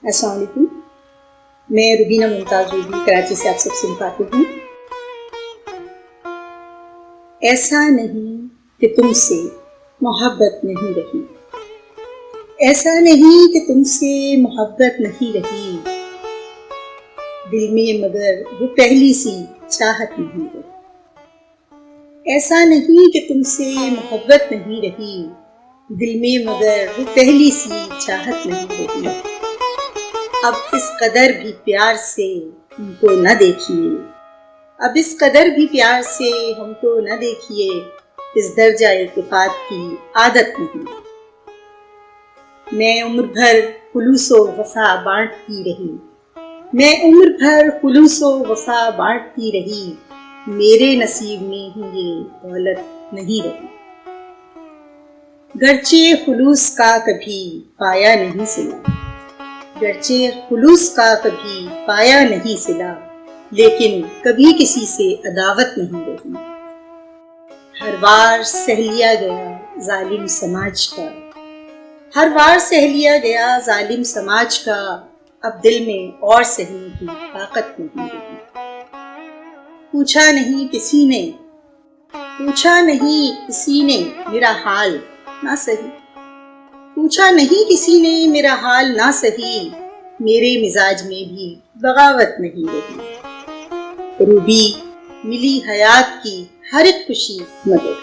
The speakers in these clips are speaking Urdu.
السلام علیکم، میں روبینہ ممتاز روبی کراچی سے آپ سب سے مخاطب ہوں۔ ایسا نہیں کہ تم سے محبت نہیں رہی، ایسا نہیں کہ تم سے محبت نہیں رہی، دل میں مگر وہ پہلی سی چاہت نہیں رہی۔ ایسا نہیں کہ تم سے محبت نہیں رہی، دل میں مگر وہ پہلی سی چاہت نہیں رہی۔ اب اس قدر بھی پیار سے ہم کو نہ دیکھیے، اب اس قدر بھی پیار سے ہم کو نہ دیکھیے، اس درجہ التفات کی عادت نہیں۔ میں عمر بھر خلوص و وفا بانٹتی رہی، میں عمر بھر خلوص و وفا بانٹتی رہی، میرے نصیب میں ہی یہ دولت نہیں رہی۔ گرچہ خلوص کا کبھی پایا نہیں صلہ، گرچہ خلوص کا کبھی پایا نہیں صلہ، لیکن کبھی کسی سے عداوت نہیں رہی۔ ہر وار سہ لیا گیا ظالم سماج کا، ہر وار سہ لیا گیا ظالم سماج کا، اب دل میں اور سہنے کی طاقت نہیں رہی۔ پوچھا نہیں کسی نے، پوچھا نہیں کسی نے میرا حال نہ سہی، پوچھا نہیں کسی نے میرا حال نہ سہی، میرے مزاج میں بھی بغاوت نہیں رہی۔ روبی ملی حیات کی ہر ایک خوشی مگر،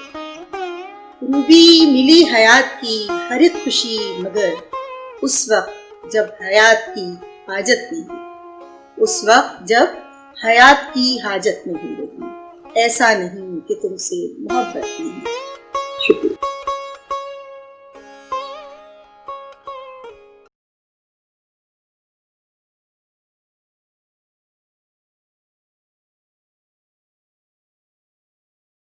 روبی ملی حیات کی ہر ایک خوشی مگر، اس وقت جب حیات کی حاجت نہیں، اس وقت جب حیات کی حاجت نہیں رہی۔ ایسا نہیں کہ تم سے محبت نہیں۔ شکریہ۔